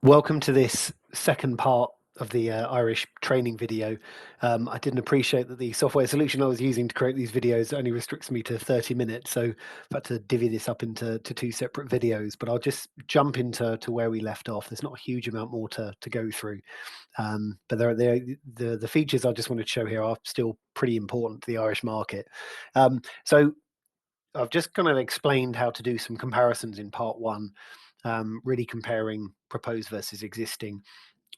Welcome to this second part of the Irish training video. I didn't appreciate that the software solution I was using to create these videos only restricts me to 30 minutes, so I've had to divvy this up into two separate videos, but I'll just jump into where we left off. There's not a huge amount more to go through, but the features I just wanted to show here are still pretty important to the Irish market. So I've just kind of explained how to do some comparisons in part one, really comparing proposed versus existing.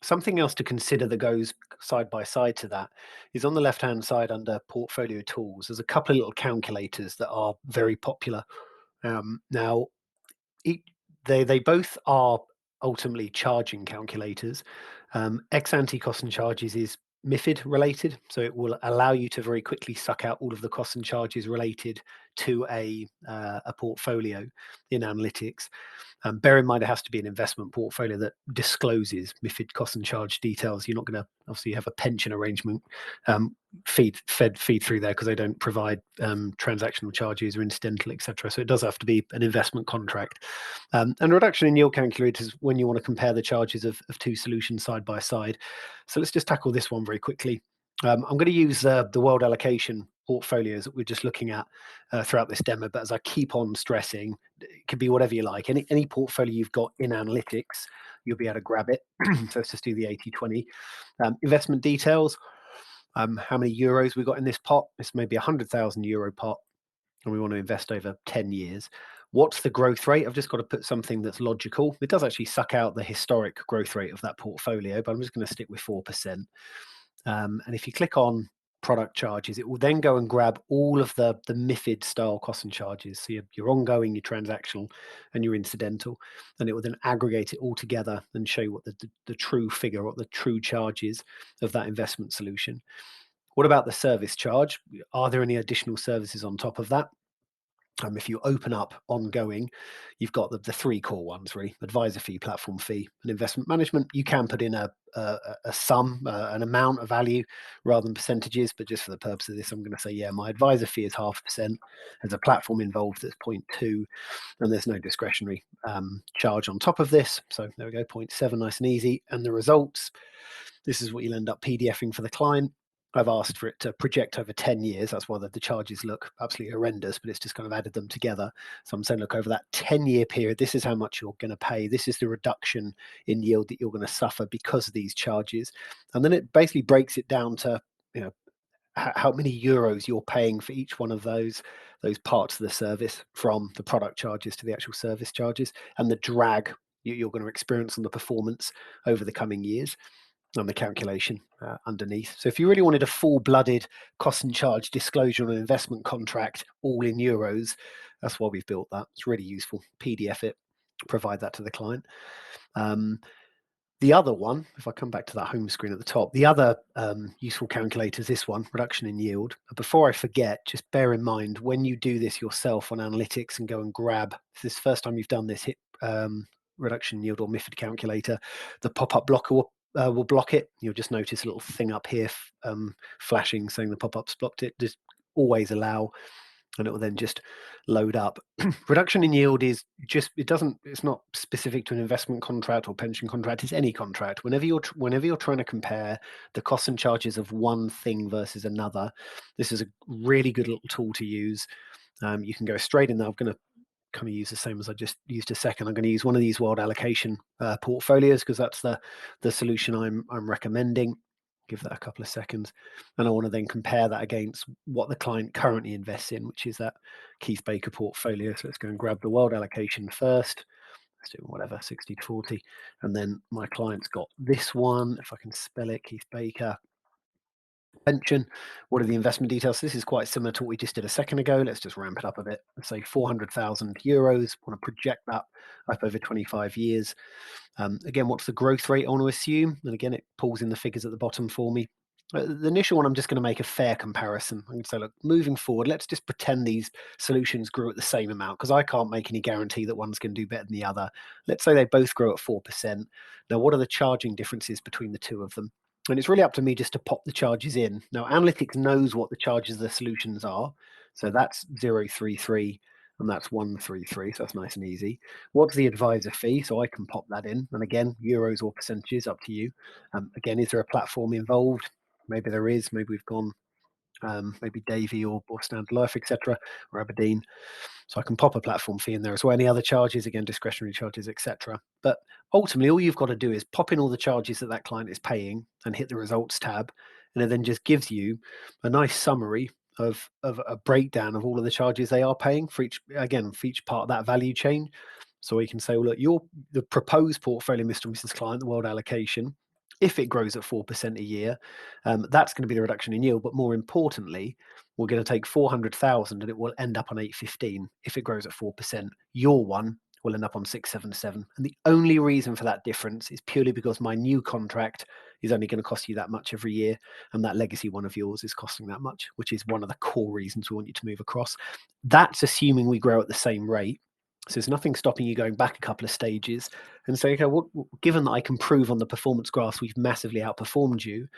Something else to consider that goes side by side to that is on the left-hand side under portfolio tools. There's a couple of little calculators that are very popular. Now, each, they both are ultimately charging calculators. Ex ante cost and charges is MIFID related, so it will allow you to very quickly suck out all of the costs and charges related to a portfolio in analytics. Bear in mind, it has to be an investment portfolio that discloses MIFID cost and charge details. You're not going to obviously have a pension arrangement feed through there because they don't provide transactional charges or incidental, etc. So it does have to be an investment contract. And reduction in yield calculators when you want to compare the charges of two solutions side by side. So let's just tackle this one very quickly. I'm going to use the world allocation portfolios that we're just looking at throughout this demo, but as I keep on stressing, it could be whatever you like. Any portfolio you've got in analytics, you'll be able to grab it. So let's just do the 80/20. Investment details, how many euros we got in this pot. This may be a €100,000 pot, and we want to invest over 10 years. What's the growth rate? I've just got to put something that's logical. It does actually suck out the historic growth rate of that portfolio, but I'm just going to stick with 4%. And if you click on product charges, it will then go and grab all of the MIFID style costs and charges. So your ongoing, your transactional, and your incidental. And it will then aggregate it all together and show you what the true figure, what the true charge is of that investment solution. What about the service charge? Are there any additional services on top of that? If you open up ongoing, you've got the three core ones really: advisor fee, platform fee, and investment management. You can put in a sum, an amount of value rather than percentages, but just for the purpose of this, I'm going to say, yeah, my advisor fee is 0.5%. There's a platform involved that's 0.2, and there's no discretionary charge on top of this. So there we go, 0.7, nice and easy. And the results, this is what you'll end up PDFing for the client. I've asked for it to project over 10 years. That's why the charges look absolutely horrendous, but it's just kind of added them together. So I'm saying, look, over that 10-year period, this is how much you're going to pay. This is the reduction in yield that you're going to suffer because of these charges. And then it basically breaks it down to, you know, how many euros you're paying for each one of those parts of the service, from the product charges to the actual service charges, and the drag you're going to experience on the performance over the coming years, on the calculation underneath. So if you really wanted a full-blooded cost and charge disclosure on an investment contract, all in euros, that's why we've built that. It's really useful. PDF it, provide that to the client. The other one, if I come back to that home screen at the top, the other useful calculator is this one, reduction in yield. Before I forget, just bear in mind when you do this yourself on analytics and go and grab, if this is the first time you've done this, hit reduction in yield or MIFID calculator, the pop-up blocker will block it. You'll just notice a little thing up here flashing saying the pop-up's blocked it. Just always allow, and it will then just load up. Reduction in yield is just, it's not specific to an investment contract or pension contract. It's any contract. Whenever you're trying to compare the costs and charges of one thing versus another, this is a really good little tool to use. You can go straight in there. I'm going to kind of use the same as I just used a second. I'm going to use one of these world allocation portfolios because that's the solution I'm recommending. Give that a couple of seconds, and I want to then compare that against what the client currently invests in, which is that Keith Baker portfolio. So let's go and grab the world allocation first. Let's do whatever, 60/40, and then my client's got this one. If I can spell it, Keith Baker pension. What are the investment details? This is quite similar to what we just did a second ago. Let's just ramp it up a bit. Let's say €400,000. Want to project that up over 25 years. Again, what's the growth rate I want to assume? And again, it pulls in the figures at the bottom for me. The initial one, I'm just going to make a fair comparison. I'm going to say, look, moving forward, let's just pretend these solutions grew at the same amount, because I can't make any guarantee that one's going to do better than the other. Let's say they both grow at 4%. Now, what are the charging differences between the two of them? And it's really up to me just to pop the charges in. Now, analytics knows what the charges of the solutions are. So that's 0.33 and that's 133. So that's nice and easy. What's the advisor fee? So I can pop that in. And again, euros or percentages, up to you. Again, is there a platform involved? Maybe there is. Maybe we've gone, maybe Davy or Standard Life, etc., or Aberdeen. So I can pop a platform fee in there as well. Any other charges, again, discretionary charges, etc. But ultimately, all you've got to do is pop in all the charges that client is paying and hit the results tab. And it then just gives you a nice summary of a breakdown of all of the charges they are paying for each, again, for each part of that value chain. So we can say, well, look, the proposed portfolio, Mr. and Mrs. Client, the world allocation, if it grows at 4% a year, that's going to be the reduction in yield. But more importantly, we're going to take 400,000 and it will end up on 815 if it grows at 4%. Your one will end up on 677. And the only reason for that difference is purely because my new contract is only going to cost you that much every year. And that legacy one of yours is costing that much, which is one of the core reasons we want you to move across. That's assuming we grow at the same rate. So there's nothing stopping you going back a couple of stages and say, okay, given that I can prove on the performance graphs we've massively outperformed you,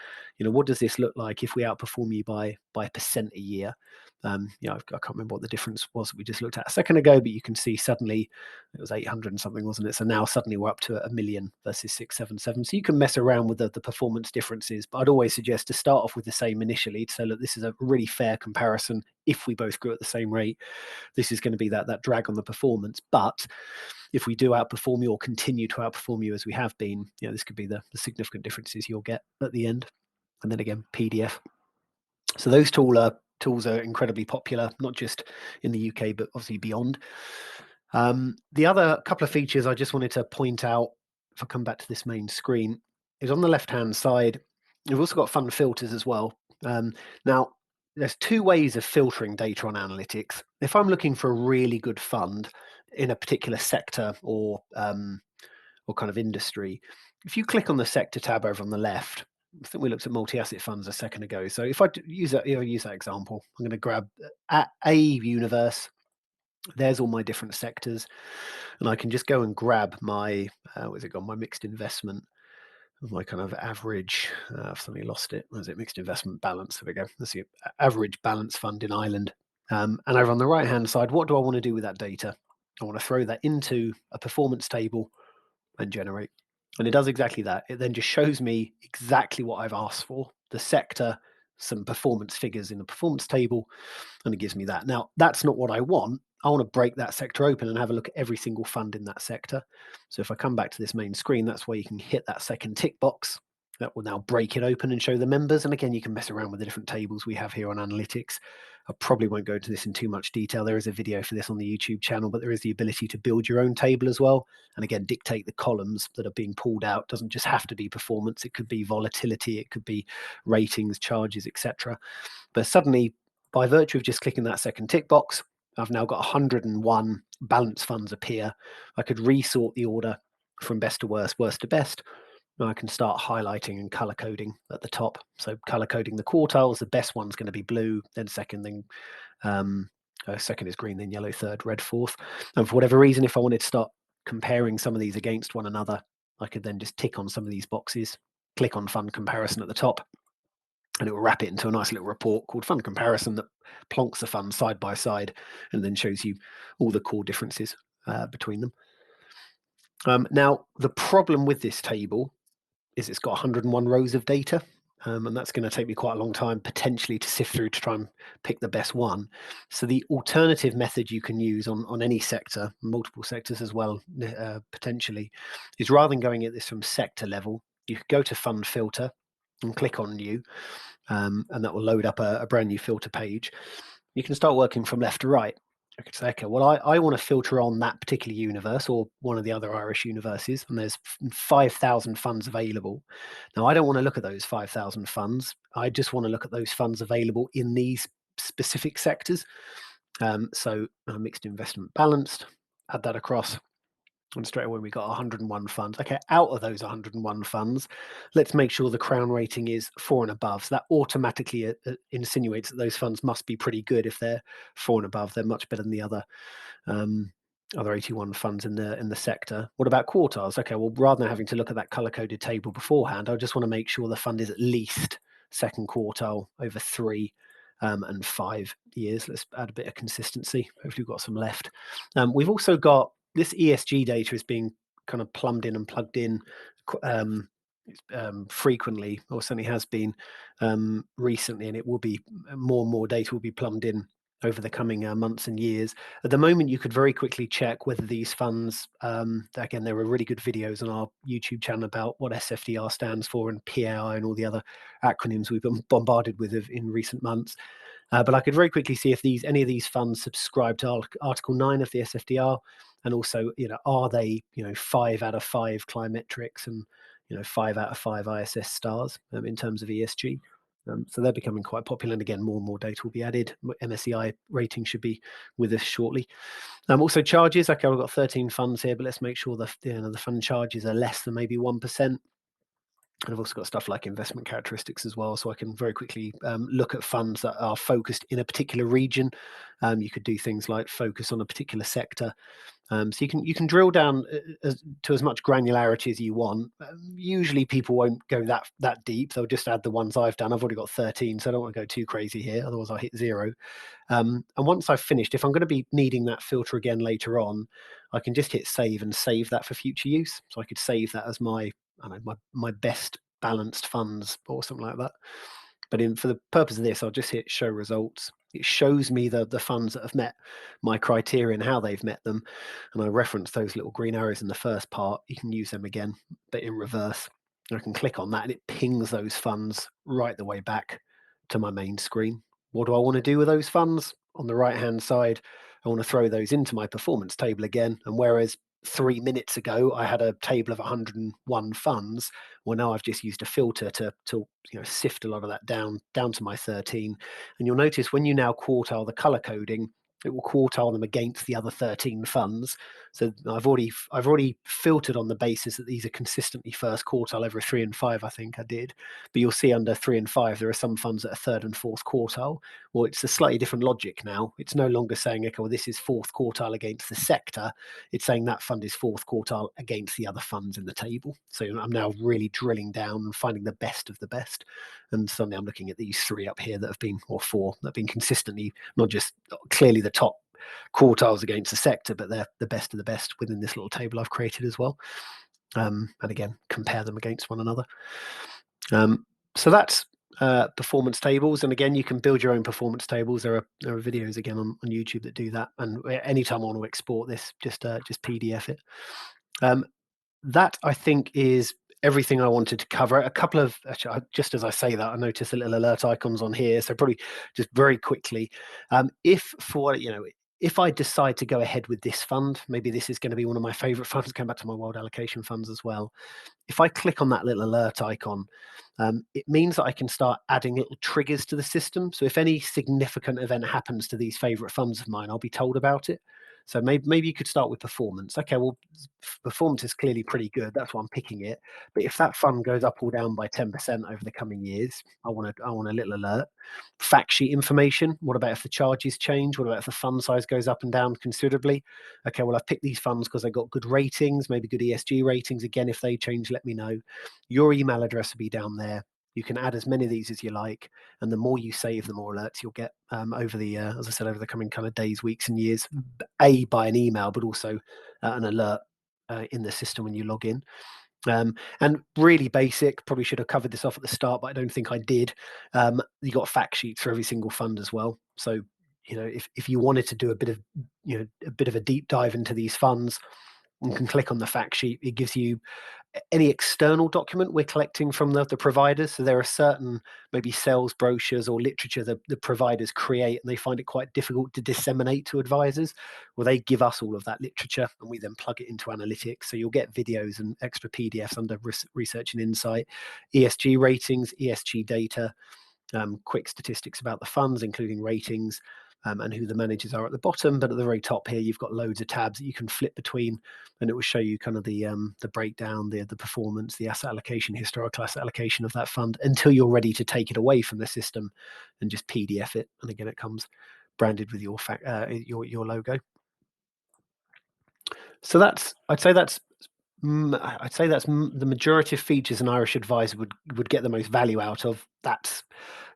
what does this look like if we outperform you by a percent a year? I can't remember what the difference was that we just looked at a second ago, but you can see suddenly it was 800 and something, wasn't it? So now suddenly we're up to 1 million versus 677. So you can mess around with the performance differences, but I'd always suggest to start off with the same initially to say, look, this is a really fair comparison. If we both grew at the same rate, this is going to be that drag on the performance. But if we do outperform you or continue to outperform you as we have been, this could be the significant differences you'll get at the end. And then again, PDF. So those tools are incredibly popular, not just in the UK, but obviously beyond. The other couple of features I just wanted to point out, if I come back to this main screen, is on the left-hand side, you've also got fund filters as well. Now, there's two ways of filtering data on analytics. If I'm looking for a really good fund in a particular sector or kind of industry, if you click on the sector tab over on the left, I think we looked at multi-asset funds a second ago. So if I use that example, I'm going to grab a universe. There's all my different sectors, and I can just go and grab my where's it gone? My mixed investment, my kind of average. I've suddenly lost it. Where's it? Mixed investment balance. There we go. Let's see, average balance fund in Ireland. And over on the right hand side, what do I want to do with that data? I want to throw that into a performance table and generate. And it does exactly that. It then just shows me exactly what I've asked for, the sector, some performance figures in the performance table, and it gives me that. Now, that's not what I want. I want to break that sector open and have a look at every single fund in that sector. So if I come back to this main screen, that's where you can hit that second tick box. That will now break it open and show the members. And again, you can mess around with the different tables we have here on analytics. I probably won't go into this in too much detail. There is a video for this on the YouTube channel, but there is the ability to build your own table as well. And again, dictate the columns that are being pulled out. It doesn't just have to be performance. It could be volatility. It could be ratings, charges, etc. But suddenly, by virtue of just clicking that second tick box, I've now got 101 balance funds appear. I could resort the order from best to worst, worst to best. And I can start highlighting and color coding at the top. So color coding the quartiles, the best one's going to be blue, then second, then second is green, then yellow, third, red, fourth. And for whatever reason, if I wanted to start comparing some of these against one another, I could then just tick on some of these boxes, click on fund comparison at the top, and it will wrap it into a nice little report called Fund Comparison that plonks the funds side by side and then shows you all the core differences between them. Now, the problem with this table is it's got 101 rows of data, and that's going to take me quite a long time potentially to sift through to try and pick the best one. So the alternative method you can use on any sector, multiple sectors as well, potentially, is rather than going at this from sector level, you could go to Fund Filter and click on New, and that will load up a brand new filter page. You can start working from left to right. I could say, okay, well, I want to filter on that particular universe or one of the other Irish universes, and there's 5,000 funds available. Now, I don't want to look at those 5,000 funds. I just want to look at those funds available in these specific sectors. So mixed investment balanced, add that across. And straight away, we got 101 funds. Okay, out of those 101 funds, let's make sure the crown rating is 4 and above. So that automatically insinuates that those funds must be pretty good. If they're 4 and above, they're much better than the other 81 funds in the sector. What about quartiles? Okay, well, rather than having to look at that color-coded table beforehand, I just want to make sure the fund is at least second quartile over 3 and 5 years. Let's add a bit of consistency. Hopefully we've got some left. We've also got this ESG data is being kind of plumbed in and plugged in frequently, or certainly has been recently, and it will be more and more data will be plumbed in over the coming months and years. At the moment, you could very quickly check whether these funds, again, there are really good videos on our YouTube channel about what SFDR stands for and PAI and all the other acronyms we've been bombarded with in recent months. But I could very quickly see if any of these funds subscribe to Article 9 of the SFDR, and also, are they, 5 out of 5 Climetrics and 5 out of 5 ISS stars in terms of ESG. So they're becoming quite popular, and again, more and more data will be added. MSCI rating should be with us shortly. Also charges. Okay, we've got 13 funds here, but let's make sure the fund charges are less than maybe 1%. And I've also got stuff like investment characteristics as well, so I can very quickly look at funds that are focused in a particular region. You could do things like focus on a particular sector. So you can drill down to as much granularity as you want. Usually people won't go that deep. They'll just add the ones I've done. I've already got 13, so I don't want to go too crazy here. Otherwise I'll hit 0. And once I've finished, if I'm going to be needing that filter again later on, I can just hit save and save that for future use. So I could save that as my best balanced funds or something like that. But for the purpose of this, I'll just hit show results. It shows me the funds that have met my criteria and how they've met them. And I reference those little green arrows in the first part. You can use them again, but in reverse. I can click on that and it pings those funds right the way back to my main screen. What do I want to do with those funds? On the right-hand side, I want to throw those into my performance table again. And whereas 3 minutes ago I had a table of 101 funds, well, now I've just used a filter to sift a lot of that down to my 13. And you'll notice when you now quartile the color coding, it will quartile them against the other 13 funds. So I've already filtered on the basis that these are consistently first quartile over 3 and 5. I think I did, but you'll see under 3 and 5 there are some funds that are third and fourth quartile. Well, it's a slightly different logic now. It's no longer saying, okay, well, this is fourth quartile against the sector. It's saying that fund is fourth quartile against the other funds in the table. So I'm now really drilling down and finding the best of the best. And suddenly I'm looking at these 3 up here that have been, or 4 that have been consistently not just clearly the top quartiles against the sector, but they're the best of the best within this little table I've created as well. And again, compare them against one another. So that's performance tables. And again, you can build your own performance tables. There are videos again on YouTube that do that. And anytime I want to export this, just PDF it. That I think is everything I wanted to cover. A couple of, actually, just as I say that, I noticed the little alert icons on here. So probably just very quickly, if I decide to go ahead with this fund, maybe this is going to be one of my favorite funds, going back to my world allocation funds as well. If I click on that little alert icon, it means that I can start adding little triggers to the system. So if any significant event happens to these favorite funds of mine, I'll be told about it. So maybe you could start with performance. Okay, well, performance is clearly pretty good. That's why I'm picking it. But if that fund goes up or down by 10% over the coming years, I want a little alert. Fact sheet information. What about if the charges change? What about if the fund size goes up and down considerably? Okay, well, I've picked these funds because they got good ratings, maybe good ESG ratings. Again, if they change, let me know. Your email address will be down there. You can add as many of these as you like, and the more you save, the more alerts you'll get over the, as I said, over the coming kind of days, weeks, and years. By an email, but also an alert in the system when you log in. And really basic, probably should have covered this off at the start, but I don't think I did. You got fact sheets for every single fund as well. So if you wanted to do a bit of a deep dive into these funds, you can click on the fact sheet. It gives you any external document we're collecting from the providers. So there are certain maybe sales brochures or literature that the providers create, and they find it quite difficult to disseminate to advisors. Well, they give us all of that literature and we then plug it into analytics. So you'll get videos and extra PDFs under research and insight, ESG ratings, ESG data, quick statistics about the funds, including ratings, and who the managers are at the bottom. But at the very top here, you've got loads of tabs that you can flip between, and it will show you kind of the breakdown, the performance, the asset allocation, historical asset allocation of that fund until you're ready to take it away from the system and just PDF it. And again, it comes branded with your logo. So I'd say that's the majority of features an Irish advisor would get the most value out of. That's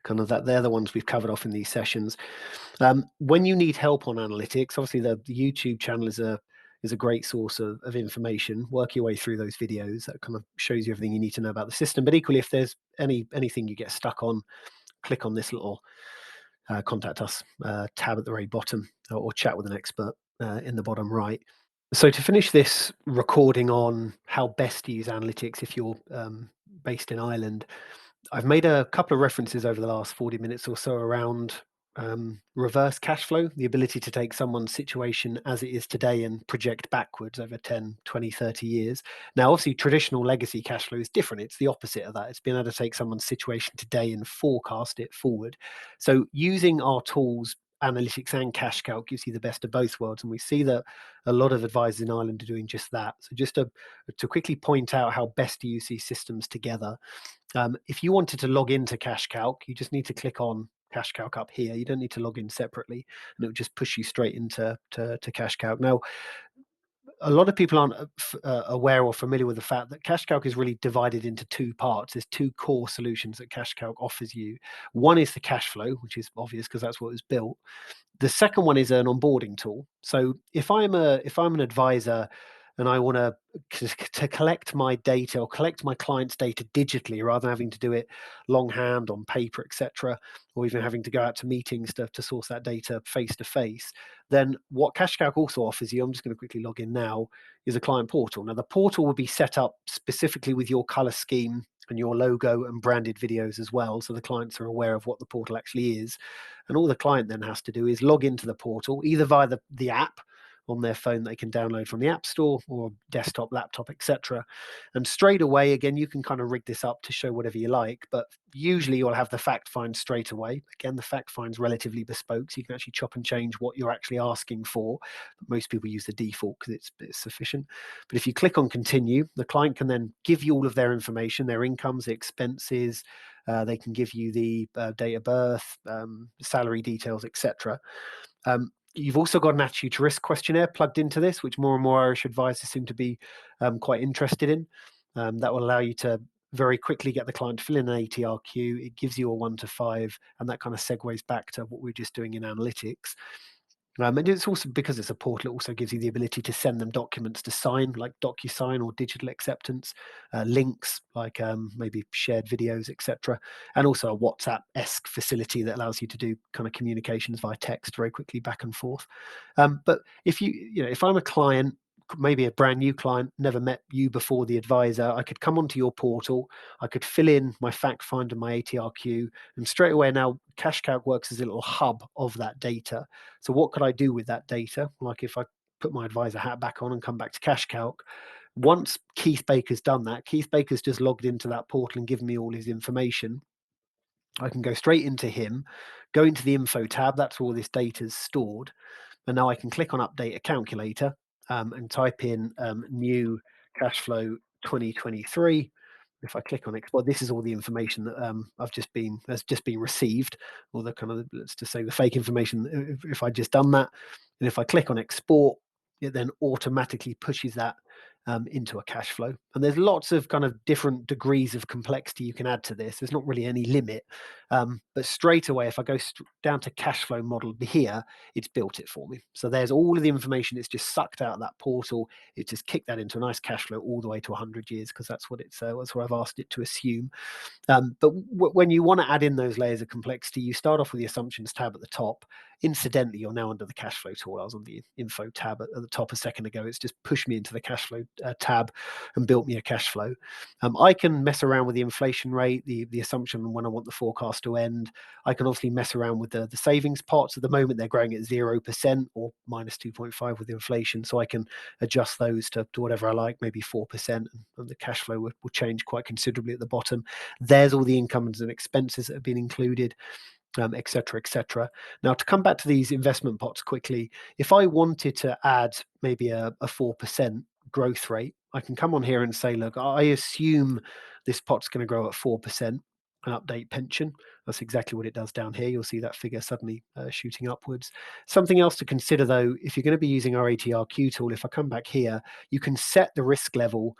kind of that they're the ones we've covered off in these sessions. When you need help on analytics, obviously the YouTube channel is a great source of information. Work your way through those videos. That kind of shows you everything you need to know about the system. But equally, if there's anything you get stuck on, click on this little contact us tab at the very bottom, or chat with an expert in the bottom right. So to finish this recording on how best to use analytics if you're based in Ireland, I've made a couple of references over the last 40 minutes or so around reverse cash flow, the ability to take someone's situation as it is today and project backwards over 10, 20, 30 years. Now, obviously, traditional legacy cash flow is different. It's the opposite of that. It's being able to take someone's situation today and forecast it forward. So using our tools, analytics and cash calc, gives you the best of both worlds. And we see that a lot of advisors in Ireland are doing just that. So just to quickly point out how best to use these systems together. If you wanted to log into Cash Calc, you just need to click on Cash Calc up here. You don't need to log in separately, and it will just push you straight into to Cash Calc. Now, a lot of people aren't aware or familiar with the fact that Cash Calc is really divided into two parts. There's two core solutions that Cash Calc offers you. One is the cash flow, which is obvious because that's what was built. The second one is an onboarding tool. So if I'm an advisor and I want to collect my data or collect my clients' data digitally rather than having to do it longhand on paper, etc., or even having to go out to meetings to source that data face to face, then what CashCalc also offers you, I'm just going to quickly log in now, is a client portal. Now the portal will be set up specifically with your color scheme and your logo and branded videos as well, so the clients are aware of what the portal actually is. And all the client then has to do is log into the portal, either via the app on their phone they can download from the App Store, or desktop, laptop, etc. And straight away, again, you can kind of rig this up to show whatever you like, but usually you'll have the fact find straight away. Again, the fact find's relatively bespoke, so you can actually chop and change what you're actually asking for. But most people use the default because it's sufficient. But if you click on continue, the client can then give you all of their information, their incomes, the expenses. They can give you the date of birth, salary details, etc. You've also got an attitude to risk questionnaire plugged into this, which more and more Irish advisors seem to be quite interested in. That will allow you to very quickly get the client to fill in an ATRQ. It gives you a 1 to 5, and that kind of segues back to what we're just doing in analytics. And it's also, because it's a portal, it also gives you the ability to send them documents to sign, like DocuSign or digital acceptance, links like maybe shared videos, etc., and also a WhatsApp-esque facility that allows you to do kind of communications via text very quickly back and forth. But if I'm a client, maybe a brand new client, never met you before, the advisor, I could come onto your portal, I could fill in my fact find and my ATRQ, and straight away now CashCalc works as a little hub of that data. So what could I do with that data? Like if I put my advisor hat back on and come back to CashCalc, once Keith Baker's done that, Keith Baker's just logged into that portal and given me all his information. I can go straight into him, go into the info tab, that's where all this data is stored. And now I can click on update a calculator and type in new cash flow 2023. If I click on export, this is all the information that has just been received, or the kind of, let's just say, the fake information. If I just done that, and if I click on export, it then automatically pushes that into a cash flow. And there's lots of kind of different degrees of complexity you can add to this. There's not really any limit. But straight away, if I go down to cash flow model here, it's built it for me. So there's all of the information. It's just sucked out of that portal. It just kicked that into a nice cash flow all the way to 100 years, because that's what I've asked it to assume. But when you want to add in those layers of complexity, you start off with the assumptions tab at the top. Incidentally, you're now under the cash flow tool. I was on the info tab at the top a second ago. It's just pushed me into the cash flow tab and built me a cash flow. I can mess around with the inflation rate, the assumption when I want the forecast to end. I can obviously mess around with the savings pots. At the moment, they're growing at 0% or minus 2.5 with inflation. So I can adjust those to whatever I like, maybe 4%, and the cash flow will change quite considerably at the bottom. There's all the incomes and expenses that have been included, et cetera, et cetera. Now, to come back to these investment pots quickly, if I wanted to add maybe a 4% growth rate, I can come on here and say, look, I assume this pot's going to grow at 4% and update pension. That's exactly what it does down here. You'll see that figure suddenly shooting upwards. Something else to consider, though, if you're going to be using our ATRQ tool, if I come back here, you can set the risk level.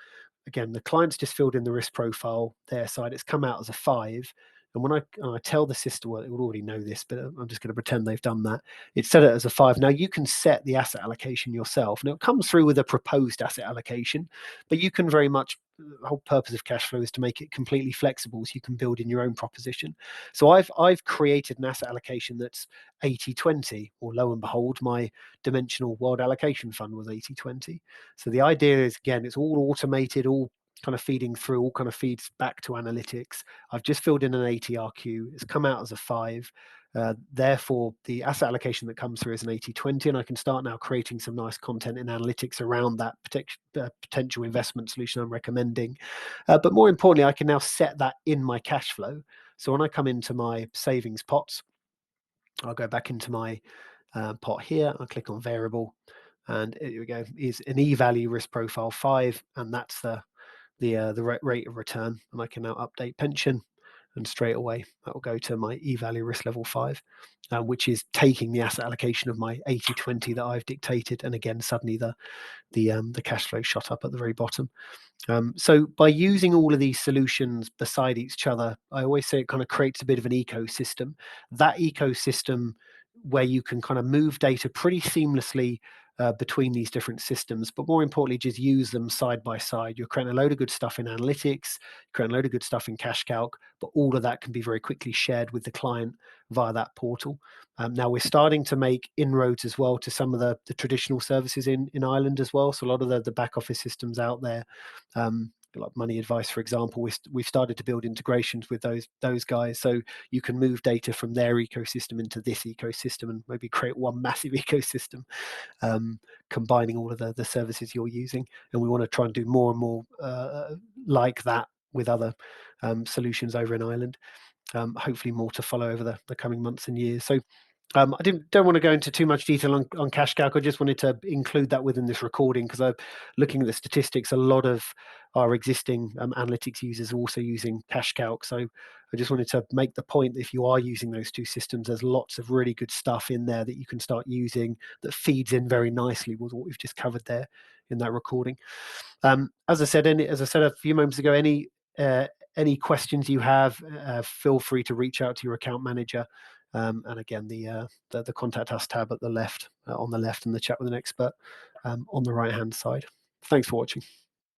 Again, the client's just filled in the risk profile, their side, it's come out as a 5. And when I tell the system, well, it will already know this, but I'm just going to pretend they've done that. It's set it as a 5. Now you can set the asset allocation yourself. Now it comes through with a proposed asset allocation, but you can very much, the whole purpose of Cashflow is to make it completely flexible so you can build in your own proposition. So I've created an asset allocation that's 80/20, or lo and behold, my dimensional world allocation fund was 80/20. So the idea is, again, it's all automated, all kind of feeding through, all kind of feeds back to analytics. I've just filled in an ATRQ. It's come out as a 5. Therefore, the asset allocation that comes through is an 80/20, and I can start now creating some nice content in analytics around that potential investment solution I'm recommending. But more importantly, I can now set that in my cash flow. So when I come into my savings pots, I'll go back into my pot here. I'll click on variable, and here we go. Is an E-value risk profile 5, and that's the rate of return. And I can now update pension, and straight away that will go to my E-value risk level 5, which is taking the asset allocation of my 80/20 that I've dictated. And again, suddenly the cash flow shot up at the very bottom. So by using all of these solutions beside each other, I always say it kind of creates a bit of an ecosystem. That ecosystem where you can kind of move data pretty seamlessly between these different systems, but more importantly, just use them side by side. You're creating a load of good stuff in analytics, creating a load of good stuff in cash calc, but all of that can be very quickly shared with the client via that portal. Now we're starting to make inroads as well to some of the traditional services in Ireland as well. So a lot of the back office systems out there, like Money Advice, for example, we've started to build integrations with those guys, so you can move data from their ecosystem into this ecosystem and maybe create one massive ecosystem, combining all of the services you're using. And we want to try and do more and more like that with other solutions over in Ireland. Hopefully more to follow over the coming months and years. So I don't want to go into too much detail on cash calc. I just wanted to include that within this recording because I'm looking at the statistics. A lot of our existing analytics users are also using cash calc. So I just wanted to make the point that if you are using those two systems, there's lots of really good stuff in there that you can start using that feeds in very nicely with what we've just covered there in that recording. As I said a few moments ago, any questions you have, feel free to reach out to your account manager. And again, the contact us tab at the left, on the left, and the chat with an expert on the right hand side. Thanks for watching.